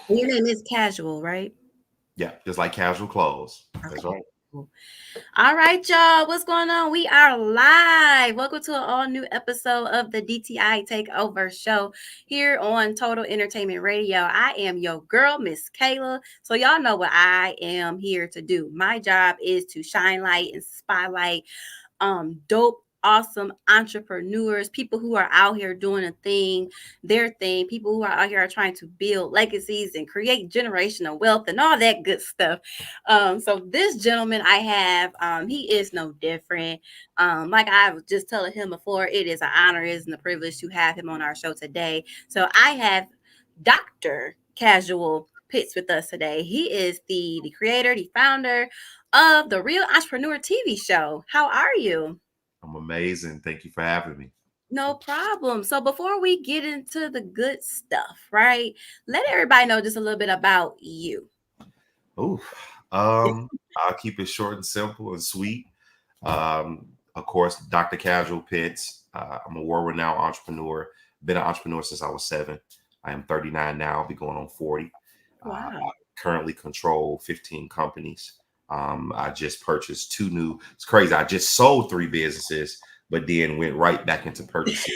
Your name is Casual, right? Yeah, just like casual clothes. That's Okay. right. Cool. All right, y'all. What's going on? We are live. Welcome to an all new episode of the DTI Takeover show here on Total Entertainment Radio. I am your girl, Miss Kayla. So, y'all know what I am here to do. My job is to shine light and spotlight dope, awesome entrepreneurs, people who are out here doing a thing, their thing, people who are out here are trying to build legacies and create generational wealth and all that good stuff. So this gentleman I have, he is no different. Like I was just telling him before, it is an honor, it is a privilege to have him on our show today. So I have Dr. Casual Pitts with us today. He is the creator, the founder of the Real Entrepreneur TV show. How are you? I'm amazing. Thank you for having me. No problem. So before we get into the good stuff, right? Let everybody know just a little bit about you. Oh, I'll keep it short and simple and sweet. Of course, Dr. Casual Pitts. I'm a world-renowned entrepreneur. Been an entrepreneur since I was 7. I am 39 now. I'll be going on 40. I Wow. currently control 15 companies. I just purchased 2 new. It's crazy. I just sold 3 businesses, but then went right back into purchasing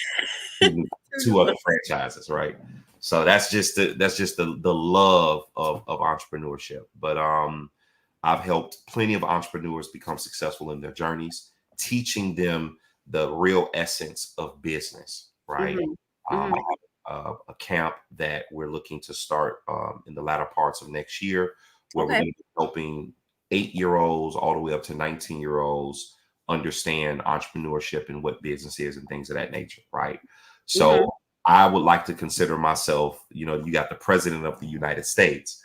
2 other franchises. Right. So that's just the love of entrepreneurship. But I've helped plenty of entrepreneurs become successful in their journeys, teaching them the real essence of business. Right. Hmm. I Hmm. have a camp that we're looking to start in the latter parts of next year, where we're Okay. going to be helping 8-year-olds all the way up to 19-year-olds understand entrepreneurship and what business is and things of that nature. Right. So Hmm. I would like to consider myself, you got the president of the United States.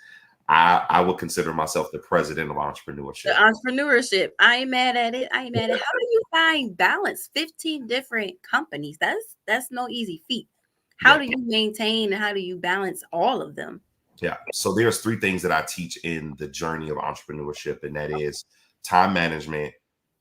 I would consider myself the president of The entrepreneurship. entrepreneurship. I ain't mad at it. I ain't mad at it. How do you find balance? 15 different companies. That's no easy feat. How Yeah. do you maintain and how do you balance all of them? Yeah. So there's 3 things that I teach in the journey of entrepreneurship, and that is time management,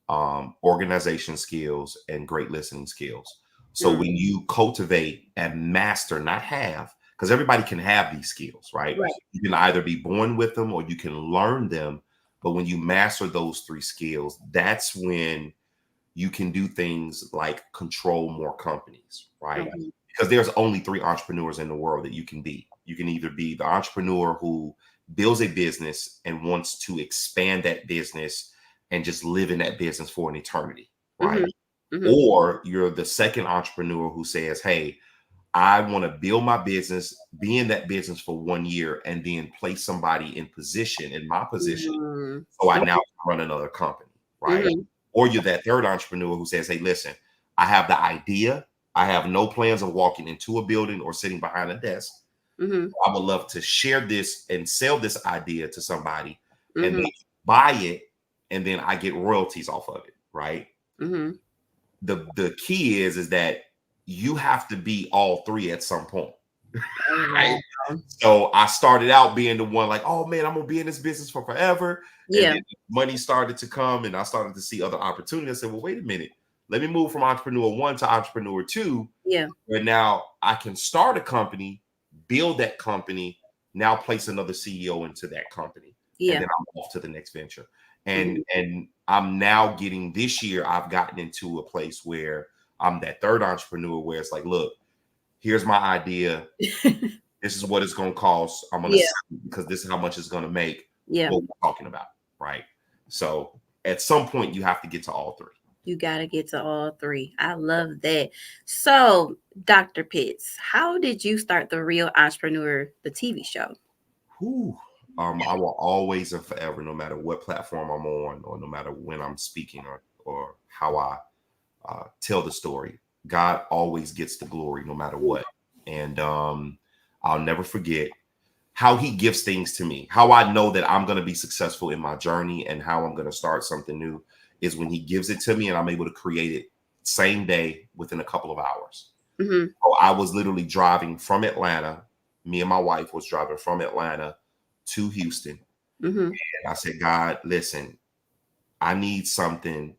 organization skills, and great listening skills. So Mm, when you cultivate and master, not have, because everybody can have these skills, right? right. You can either be born with them or you can learn them. But when you master those 3 skills, that's when you can do things like control more companies, right? Okay. Because there's only 3 entrepreneurs in the world that you can be. You can either be the entrepreneur who builds a business and wants to expand that business and just live in that business for an eternity, right? Mhm. Mhm. Or you're the second entrepreneur who says, hey, I want to build my business, be in that business for 1 year, and then place somebody in position, in my position, Mm. so I now Okay. run another company, right? Mhm. Or you're that third entrepreneur who says, hey, listen, I have the idea. I have no plans of walking into a building or sitting behind a desk. Mhm. I would love to share this and sell this idea to somebody, and Mhm. they buy it, and then I get royalties off of it, right? Mhm. The key is that you have to be all 3 at some point. Oh, Right? wow. So I started out being the one like, oh man, I'm gonna be in this business for forever. And Yeah. then money started to come and I started to see other opportunities. I said, well, wait a minute. Let me move from entrepreneur 1 to entrepreneur 2, Yeah. where now I can start a company, build that company, now place another CEO into that company, and Yeah. then I'm off to the next venture. And Mhm. and I'm now getting this year, I've gotten into a place where I'm that third entrepreneur where it's like, look, here's my idea. This is what it's going to cost. I'm going to Yeah. sell it because this is how much it's going to make. Yeah. What we're talking about, right? So at some point, you have to get to all 3. You got to get to all 3. I love that. So, Dr. Pitts, how did you start the Real Entrepreneur, the TV show? Whew. I will always and forever, no matter what platform I'm on, or no matter when I'm speaking, or how I tell the story, God always gets the glory, no matter Yeah. what. And I'll never forget how He gives things to me. How I know that I'm going to be successful in my journey and how I'm going to start something new is when He gives it to me and I'm able to create it same day within a couple of hours. Mhm. So I was literally driving from Atlanta. Me and my wife was driving from Atlanta to Houston. Mhm. And I said, God, listen, I need something.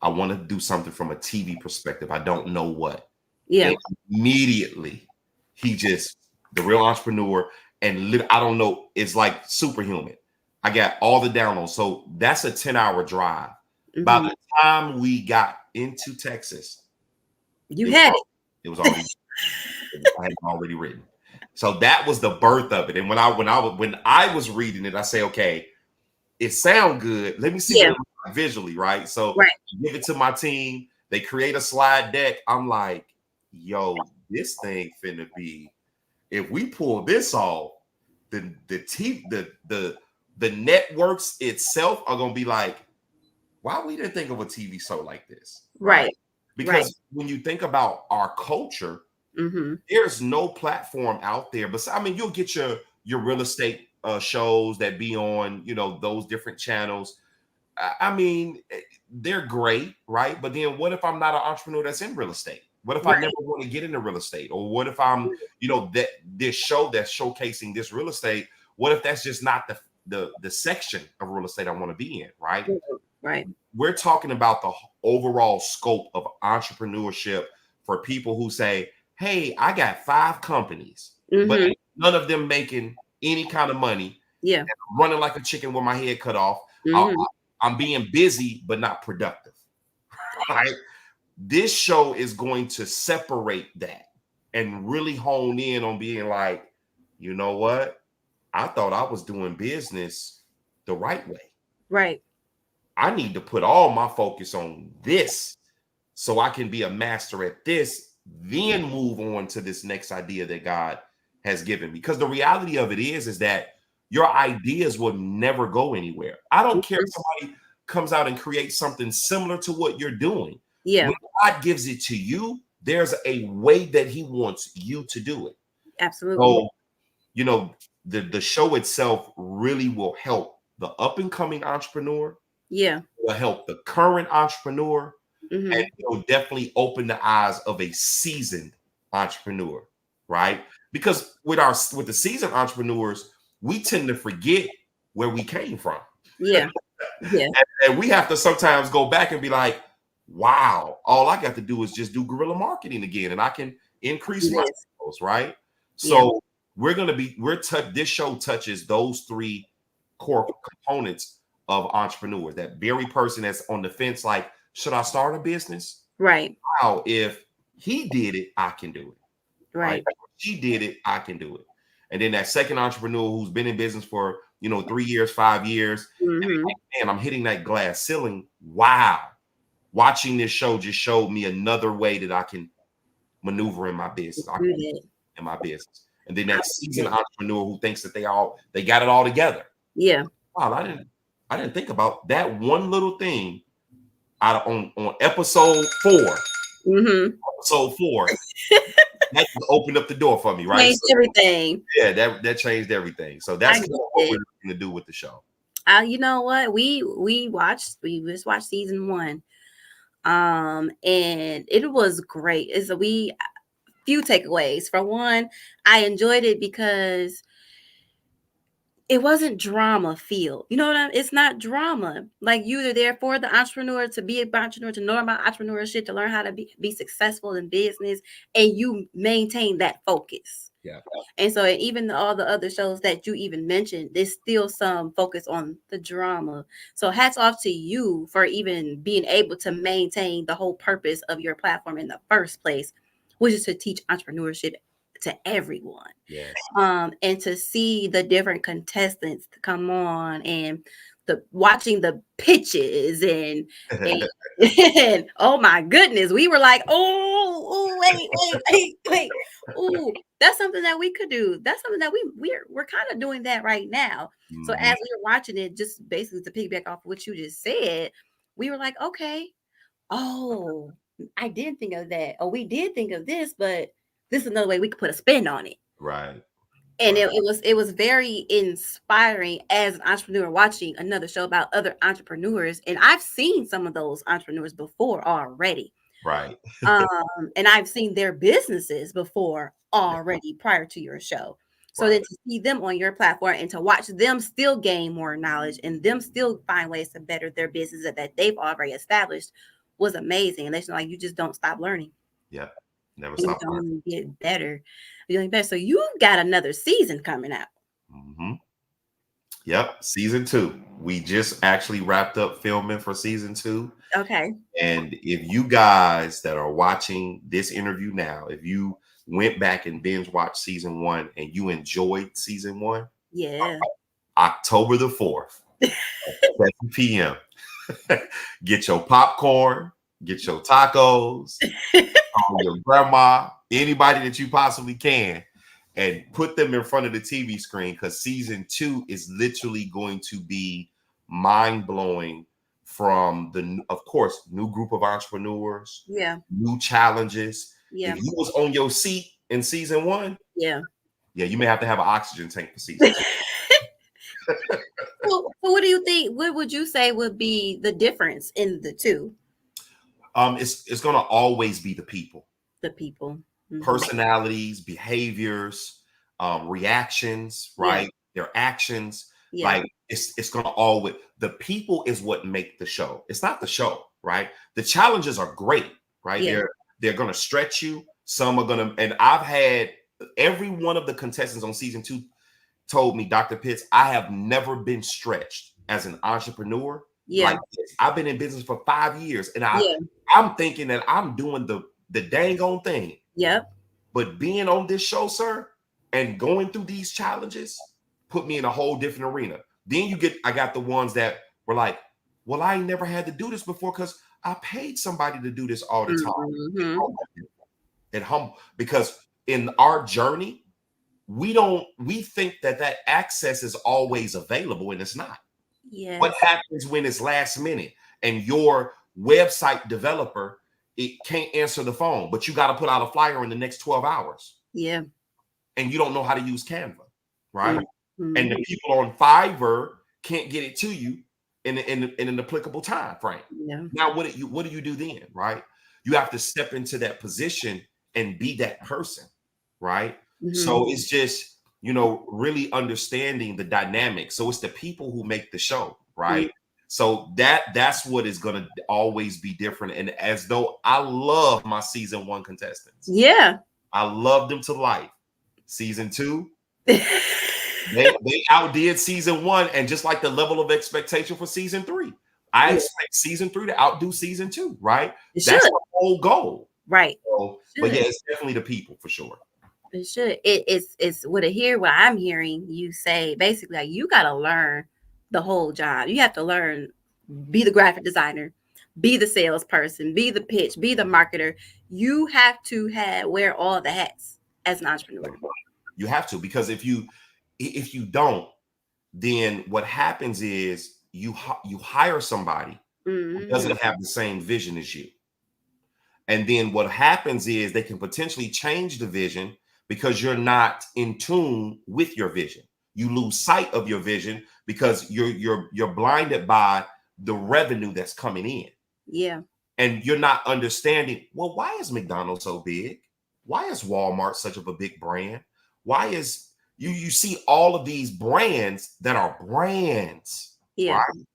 I want to do something from a TV perspective. I don't know what. Yeah. And immediately, the real entrepreneur, and I don't know, it's like superhuman. I got all the downloads. So that's a 10-hour drive. By Mm-hmm. the time we got into Texas, You it had was, it was already I had it already written. So that was the birth of it. And when I was reading it, I say, okay, it sound good. Let me see what Yeah. it looks like visually, right? So Right. I give it to my team. They create a slide deck. I'm like, yo, this thing finna be. If we pull this off, the networks itself are gonna be like, why we didn't think of a TV show like this, right? Right. Right. Because when you think about our culture, Mm-hmm. there's no platform out there. But I mean, you'll get your real estate shows that be on, those different channels. I mean, they're great, right? But then what if I'm not an entrepreneur that's in real estate? What if I never Right. want to get into real estate? Or what if I'm, that this show that's showcasing this real estate, what if that's just not the section of real estate I want to be in, right? Right. We're talking about the overall scope of entrepreneurship for people who say, hey, I got 5 companies, but Mm-hmm. none of them making any kind of money, Yeah. running like a chicken with my head cut off. Mm-hmm. I'm being busy, but not productive, right? This show is going to separate that and really hone in on being like, you know what? I thought I was doing business the right way. Right. I need to put all my focus on this so I can be a master at this, then move on to this next idea that God has given me. Because the reality of it is that your ideas will never go anywhere. I don't care if somebody comes out and creates something similar to what you're doing. Yeah. When God gives it to you, there's a way that he wants you to do it. Absolutely. So, the show itself really will help the up and coming entrepreneur, Yeah. will help the current entrepreneur, and Mm-hmm. it'll definitely open the eyes of a seasoned entrepreneur, right? Because with the seasoned entrepreneurs, we tend to forget where we came from. Yeah. Yeah. And we have to sometimes go back and be like, wow, all I got to do is just do guerrilla marketing again and I can increase Do my this. sales, right? Yeah. So this show touches those 3 core components of entrepreneurs. That very person that's on the fence, like, should I start a business? Right. Wow, if he did it, I can do it. Right? Right. If she did it, I can do it. And then that second entrepreneur who's been in business for 3 years, 5 years, and Mm-hmm. like, man, I'm hitting that glass ceiling. Wow. Watching this show just showed me another way that I can maneuver in my business. I Do can that. in my business. And then that seasoned entrepreneur who thinks that they got it all together. Yeah. Wow, I didn't think about that one little thing on episode 4. Mm-hmm. Episode 4 that just opened up the door for me, right? Changed So, everything. yeah, that changed everything. So I that's get kind of what we're it. looking to do with the show. You know what? We just watched season 1. And it was great. It's a we few takeaways. For one, I enjoyed it because it wasn't drama filled. You know what it's not drama. Like you're there for the entrepreneur to be an entrepreneur, to know about entrepreneurship, to learn how to be successful in business, and you maintain that focus. Yeah. And so even all the other shows that you even mentioned, there's still some focus on the drama. So hats off to you for even being able to maintain the whole purpose of your platform in the first place, which is to teach entrepreneurship to everyone. Yes. And to see the different contestants to come on and the watching the pitches and, and oh my goodness, we were like, oh, wait. Oh, that's something that we could do. That's something that we're kind of doing that right now. So Mhm. as we were watching it, just basically to piggyback off what you just said, we were like, okay, oh, I didn't think of that. Or we did think of this, but this is another way we could put a spin on it. Right. And Right. it was very inspiring as an entrepreneur watching another show about other entrepreneurs. And I've seen some of those entrepreneurs before already. Right. And I've seen their businesses before already prior to your show. So then Right. to see them on your platform and to watch them still gain more knowledge and them still find ways to better their business that they've already established was amazing. And they like you just don't stop learning. Yeah. Never And stop it's learning. only get better. Doing better. So you got another season coming out. Mm-hmm. Yep, season 2. We just actually wrapped up filming for season 2. Okay. And if you guys that are watching this interview now, if you went back and binge watched season 1 and you enjoyed season 1, Yeah. October the 4th, 7 p.m. Get your popcorn, get your tacos, call your grandma, anybody that you possibly can, and put them in front of the TV screen, because season 2 is literally going to be mind blowing. From the, of course, new group of entrepreneurs, Yeah. new challenges. Yeah. If you was on your seat in season 1, Yeah. yeah, you may have to have an oxygen tank for season 2. So what do you think? What would you say would be the difference in the two? It's gonna always be the people. The people. Mhm. Personalities, behaviors, reactions, Yeah. right? Their actions. Yeah. Like it's gonna always, the people is what make the show. It's not the show, right? The challenges are great, right? Yeah. They're gonna stretch you. Some are gonna, and I've had every one of the contestants on season 2 told me, Dr. Pitts, I have never been stretched as an entrepreneur Yeah. like this. I've been in business for 5 years, and Yeah. I'm thinking that I'm doing the dang on thing. Yep. But being on this show, sir, and going through these challenges put me in a whole different arena. Then I got the ones that were like, well, I ain't never had to do this before because I paid somebody to do this all the time. Mm-hmm. And humble, because in our journey, we think that access is always available, and it's not. What Yes. happens when it's last minute and your website developer, it can't answer the phone, but you got to put out a flyer in the next 12 hours Yeah. and you don't know how to use Canva, right? Mm-hmm. And the people on Fiverr can't get it to you in an applicable time frame. Yeah. Now, what do you do then, right? You have to step into that position and be that person, right? Mm-hmm. So it's just, really understanding the dynamic. So it's the people who make the show, right? So that's what is going to always be different. And as though I love my season 1 contestants, Yeah. I love them to life. Season 2, they outdid season 1, and just like the level of expectation for season 3, I expect season 3 to outdo season 2, right? It That's should. the whole goal. Right. So, but yeah, it's definitely the people for sure. It should. It's what I'm hearing you say. Basically, like, you got to learn the whole job. You have to learn, be the graphic designer, be the salesperson, be the pitch, be the marketer. You have to wear all the hats as an entrepreneur. You have to, because if you don't, then what happens is you hire somebody who doesn't have the same vision as you. And then what happens is they can potentially change the vision because you're not in tune with your vision. You lose sight of your vision because you're blinded by the revenue that's coming in. Yeah. And you're not understanding, well, why is McDonald's so big? Why is Walmart such of a big brand? Why is you see all of these brands that are brands, Yeah. right?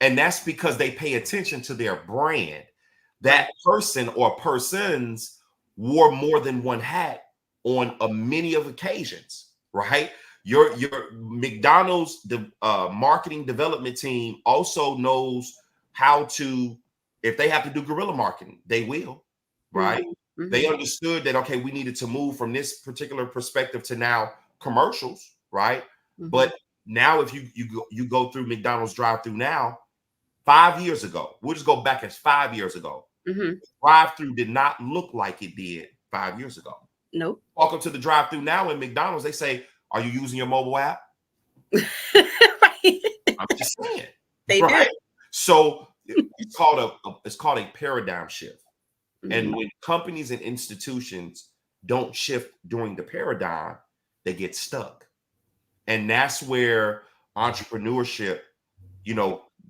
And that's because they pay attention to their brand. That person or persons wore more than one hat on many of occasions, right? Your McDonald's marketing development team also knows how to, if they have to do guerrilla marketing, they will, right? Mm-hmm. They understood that, okay, we needed to move from this particular perspective to now commercials, right? Mm-hmm. But now if you go through McDonald's drive-through now, 5 years ago, we'll just go back as 5 years ago. Mm-hmm. Drive-through did not look like it did 5 years ago. Nope. Walk up to the drive-through now in McDonald's, they say, "Are you using your mobile app?" Right. I'm just saying. They right? do. So it's called a paradigm shift. Mm-hmm. And when companies and institutions don't shift during the paradigm, they get stuck. And that's where entrepreneurship,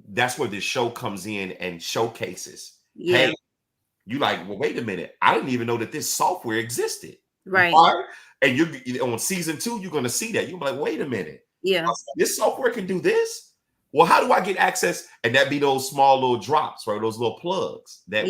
that's where this show comes in and showcases. Yeah. Hey, you like, well, wait a minute. I didn't even know that this software existed. Right. And you're on season 2, you're going to see that. You're like, wait a minute. Yeah. This software can do this? Well, how do I get access? And that be those small little drops, right? Those little plugs that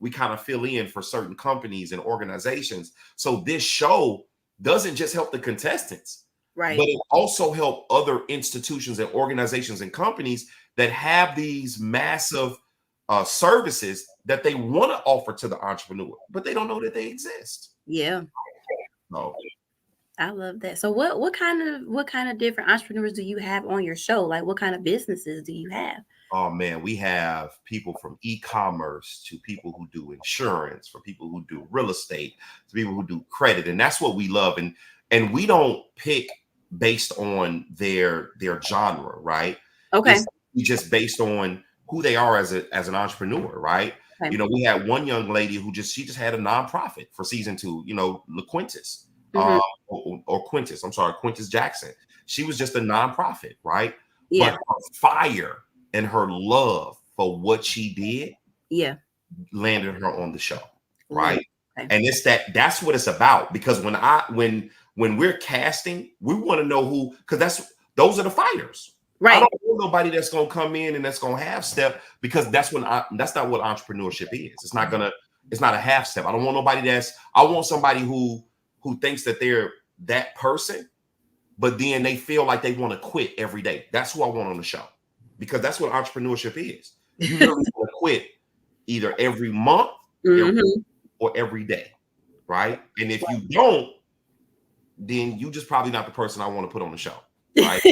we kind of fill in for certain companies and organizations. So this show doesn't just help the contestants, Right. but it also help other institutions and organizations and companies that have these massive services that they want to offer to the entrepreneur, but they don't know that they exist. Yeah. So, I love that. So what kind of different entrepreneurs do you have on your show? Like what kind of businesses do you have? oh man, we have people from e-commerce to people who do insurance, for people who do real estate, to people who do credit, and that's what we love. And we don't pick based on their genre, right? Okay. It's just based on who they are as an entrepreneur, right? Okay. You know, we had one young lady who she just had a nonprofit for season 2. You know, LaQuintus, Mm-hmm. or Quintus. I'm sorry, Quintus Jackson. She was just a nonprofit, right? But Yeah. her fire and her love for what she did Yeah. landed her on the show, Love. right? Okay. And that's what it's about. Because when we're casting, we want to know who, because those are the fighters. I Right. don't want nobody that's gonna come in and that's gonna half step, because that's not what entrepreneurship is. It's not a half step. I don't want nobody I want somebody who thinks that they're that person, but then they feel like they want to quit every day. That's who I want on the show, because that's what entrepreneurship is. You literally want to quit either every month, Mm-hmm. or every day, right? And if you don't, then you just probably not the person I want to put on the show, right?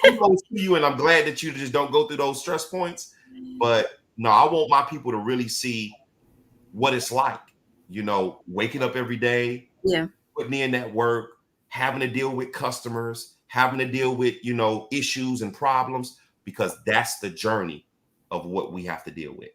I'm close to you, and I'm glad that you just don't go through those stress points. But no, I want my people to really see what it's like, waking up every day, Yeah. putting in that work, having to deal with customers, having to deal with, issues and problems, because that's the journey of what we have to deal with.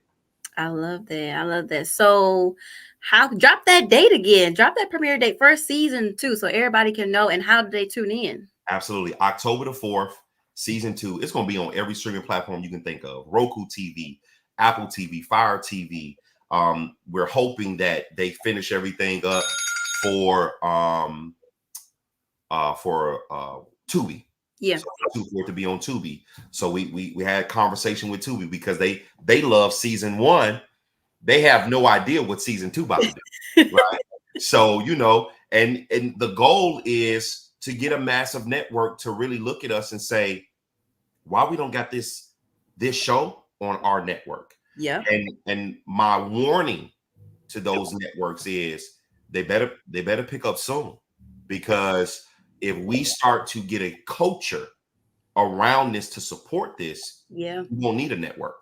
I love that. I love that. So, how drop that date again? Drop that premiere date for season 2, so everybody can know. And how do they tune in? Absolutely. October the 4th, season 2. It's going to be on every streaming platform you can think of: Roku TV, Apple TV, Fire TV. We're hoping that they finish everything up for Tubi. Yeah. So for it to be on Tubi. So we had conversation with Tubi, because they love season 1. They have no idea what season 2 about to do, right? So and the goal is to get a massive network to really look at us and say, why we don't got this show on our network. Yeah. And my warning to those networks is they better pick up soon, because if we start to get a culture around this to support this, Yeah. we won't need a network,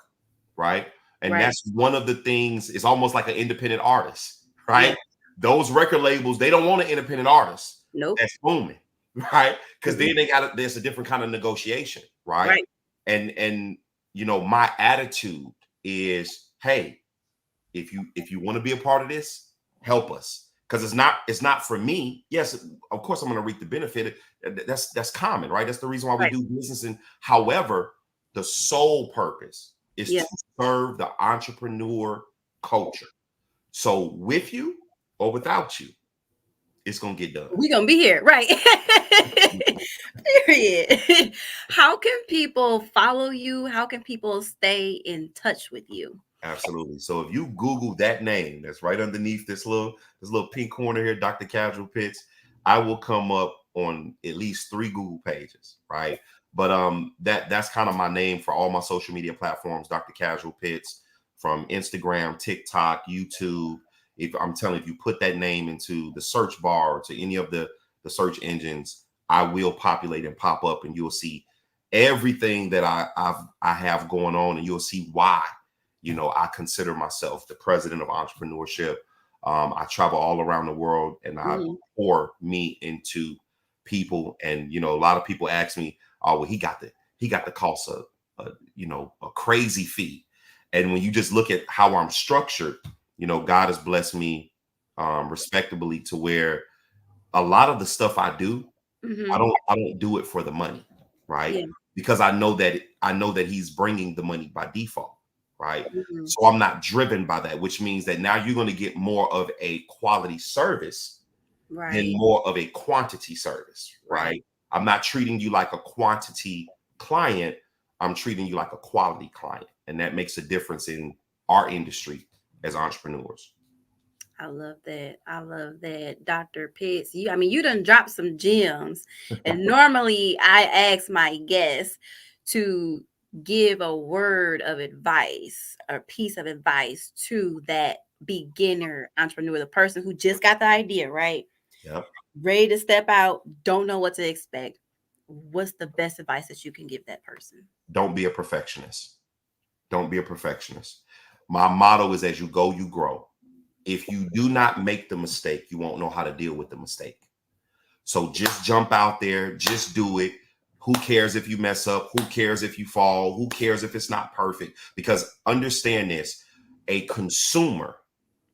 right? And Right. that's one of the things. It's almost like an independent artist, Yeah. right? Those record labels, they don't want an independent artist Nope. that's booming, right? Because Mhm. then there's a different kind of negotiation, right? Right. And my attitude is, hey, if you want to be a part of this, help us, because it's not for me. Yes, of course I'm going to reap the benefit. That's common, right? That's the reason why we Right. do business. And however, the sole purpose is Yeah. to serve the entrepreneur culture. So with you or without you, it's going to get done. We're gonna be here, right? Period. How can people follow you? How can people stay in touch with you? Absolutely. So if you Google that name that's right underneath this little pink corner here, Dr. Casuel Pitts, I will come up on at least 3 Google pages, right? But that's kind of my name for all my social media platforms, Dr. Casuel Pitts, from Instagram, TikTok, YouTube. If you put that name into the search bar or to any of the search engines, I will populate and pop up, and you'll see everything that I have going on, and you'll see why. I consider myself the president of entrepreneurship. I travel all around the world, and I pour me into people. And a lot of people ask me, "Oh, well, he got the cost of a crazy fee." And when you just look at how I'm structured, God has blessed me respectably to where a lot of the stuff I do, I Mm-hmm. don't do it for the money, right? Yeah. Because I know that He's bringing the money by default, right? Mm-hmm. So I'm not driven by that, which means that now you're going to get more of a quality service than Right. more of a quantity service, Right. right? I'm not treating you like a quantity client. I'm treating you like a quality client, and that makes a difference in our industry as entrepreneurs. I love that. I love that, Dr. Pitts. You done dropped some gems. And normally I ask my guests to give a word of advice, a piece of advice to that beginner entrepreneur, the person who just got the idea, right? Yep. Ready to step out, don't know what to expect. What's the best advice that you can give that person? Don't be a perfectionist. Don't be a perfectionist. My motto is as you go, you grow. If you do not make the mistake, you won't know how to deal with the mistake. So just jump out there, just do it. Who cares if you mess up? Who cares if you fall? Who cares if it's not perfect? Because understand this, a consumer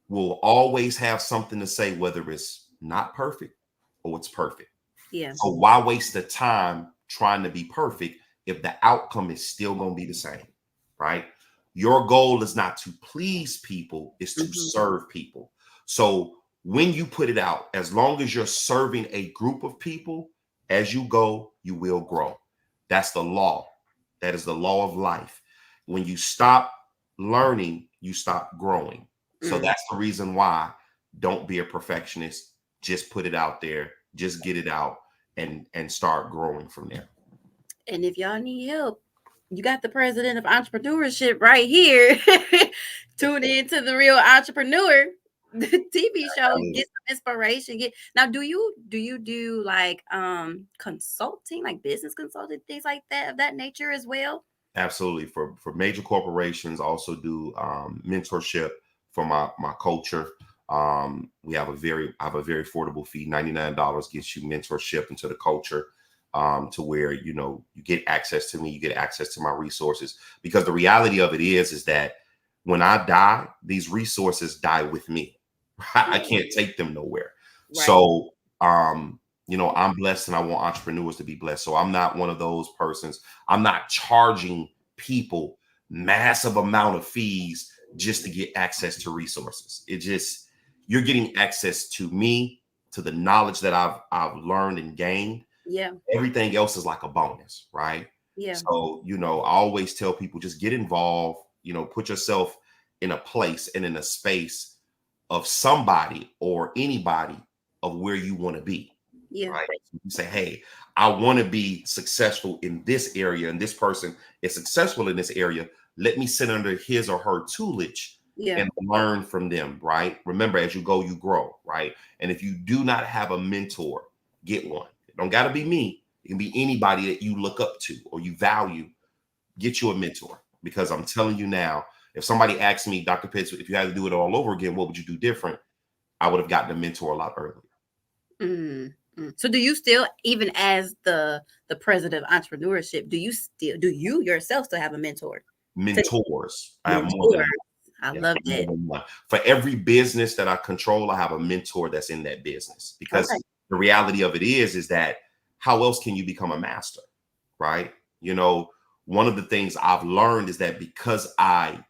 will always have something to say, whether it's not perfect or it's perfect. Yeah. So why waste the time trying to be perfect if the outcome is still going to be the same, right? Your goal is not to please people, is to Mhm. serve people. So when you put it out, as long as you're serving a group of people, as you go, you will grow. That's the law. That is the law of life. When you stop learning, you stop growing. So Mm. that's the reason why don't be a perfectionist. Just put it out there, just get it out and start growing from there. And if y'all need help, you got the president of entrepreneurship right here. Tune in to the Real Entrepreneur, the TV show. Get some inspiration. Get now. Do you do like consulting, like business consulting, things like that of that nature as well? Absolutely. For major corporations, also do mentorship for my culture. We have I have a very affordable fee. $99 gets you mentorship into the culture, to where you get access to me, you get access to my resources. Because the reality of it is that when I die, these resources die with me. I can't take them nowhere. Right. So I'm blessed, and I want entrepreneurs to be blessed. So I'm not one of those persons. I'm not charging people massive amount of fees just to get access to resources. It just You're getting access to me, to the knowledge that I've learned and gained. Yeah. Everything else is like a bonus, right? Yeah. So, I always tell people just get involved, put yourself in a place and in a space of somebody or anybody of where you want to be. Yeah. Right. You say, hey, I want to be successful in this area, and this person is successful in this area. Let me sit under his or her tutelage Yeah. and learn from them. Right. Remember, as you go, you grow. Right. And if you do not have a mentor, get one. It don't got to be me. It can be anybody that you look up to or you value. Get you a mentor, because I'm telling you now, if somebody asked me, Dr. Pitts, if you had to do it all over again, what would you do different? I would have gotten a mentor a lot earlier. Mm, So do you still, even as the president of entrepreneurship, do you yourself still have a mentor? To Mentors. I have more mentor. than one. I Yeah, love more that. than one. For every business that I control, I have a mentor that's in that business. Okay. Because the reality of it is that how else can you become a master? Right? One of the things I've learned is that because I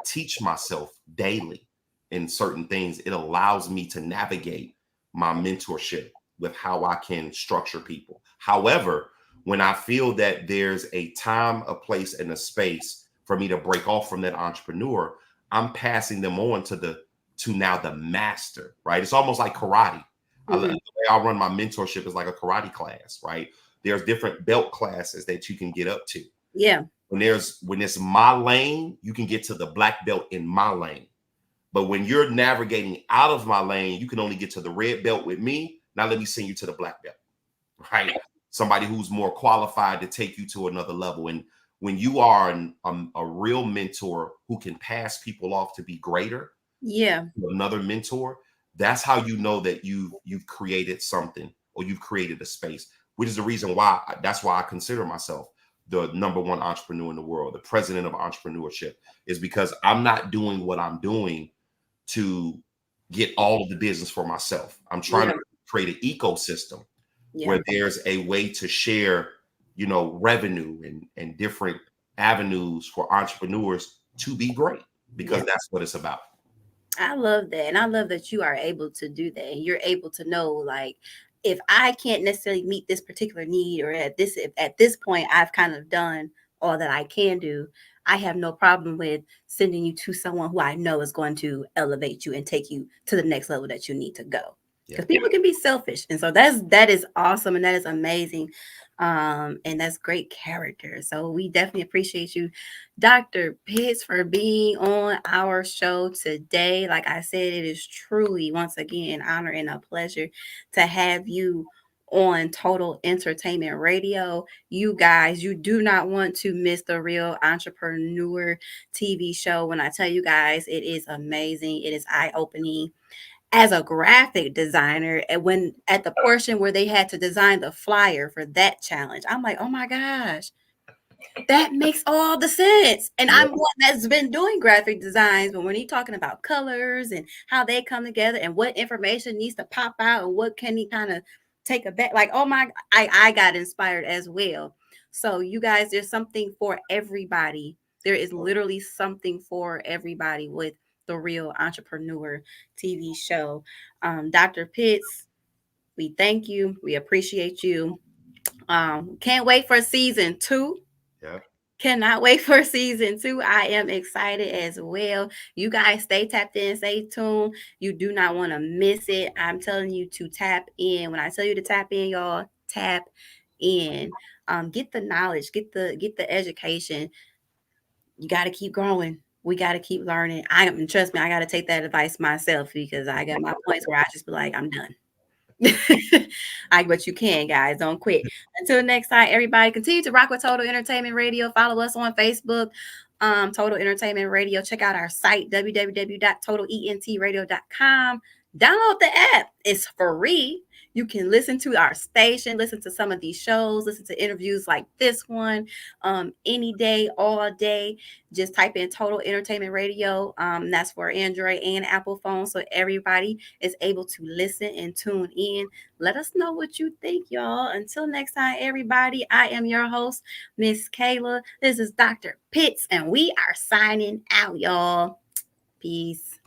teach myself daily in certain things, it allows me to navigate my mentorship with how I can structure people. However, when I feel that there's a time, a place, and a space for me to break off from that entrepreneur, I'm passing them on to now the master, right? It's almost like karate. The Mhm. way I run my mentorship is like a karate class, right? There's different belt classes that you can get up to. Yeah. When it's my lane, you can get to the black belt in my lane. But when you're navigating out of my lane, you can only get to the red belt with me. Now let me send you to the black belt, right? Somebody who's more qualified to take you to another level. And when you are a real mentor who can pass people off to be greater, Yeah. another mentor, that's how you know that you've created something, or you've created a space, which is the reason why that's why I consider myself the number one entrepreneur in the world, the president of entrepreneurship, is because I'm not doing what I'm doing to get all of the business for myself. I'm trying Yeah. to create an ecosystem Yeah. where there's a way to share, revenue and different avenues for entrepreneurs to be great, Yeah. because that's what it's about. I love that. And I love that you are able to do that. And you're able to know, like, if I can't necessarily meet this particular need, or at this point I've kind of done all that I can do, I have no problem with sending you to someone who I know is going to elevate you and take you to the next level that you need to go. Yeah. Because people can be selfish. And so that is awesome and that is amazing. And that's great character. So we definitely appreciate you, Dr. Pitts, for being on our show today. Like I said, it is truly once again an honor and a pleasure to have you on Total Entertainment Radio. You guys, you do not want to miss the Real Entrepreneur TV show. When I tell you guys, it is amazing. It is eye-opening. As a graphic designer, and when at the portion where they had to design the flyer for that challenge, I'm like, oh my gosh, that makes all the sense. And Yeah. I'm one that's been doing graphic designs, but when he's talking about colors and how they come together and what information needs to pop out and what can he kind of take a back, like, oh my, I got inspired as well. So you guys, there's something for everybody. There is literally something for everybody with the Real Entrepreneur TV show. Dr. Pitts, we thank you. We appreciate you. Can't wait for season two. Yeah. Cannot wait for season two. I am excited as well. You guys stay tapped in, stay tuned. You do not want to miss it. I'm telling you to tap in. When I tell you to tap in, y'all, tap in. Get the knowledge, get the education. You got to keep growing. We got to keep learning. I am trust me. I got to take that advice myself because I got my points where I just be like, I'm done. But you can, guys. Don't quit. Until next time, everybody, continue to rock with Total Entertainment Radio. Follow us on Facebook, Total Entertainment Radio. Check out our site, www.totalentradio.com. Download the app. It's free. You can listen to our station, listen to some of these shows, listen to interviews like this one, any day, all day. Just type in Total Entertainment Radio. That's for Android and Apple phones, so everybody is able to listen and tune in. Let us know what you think, y'all. Until next time, everybody, I am your host, Miss Kayla. This is Dr. Pitts, and we are signing out, y'all. Peace.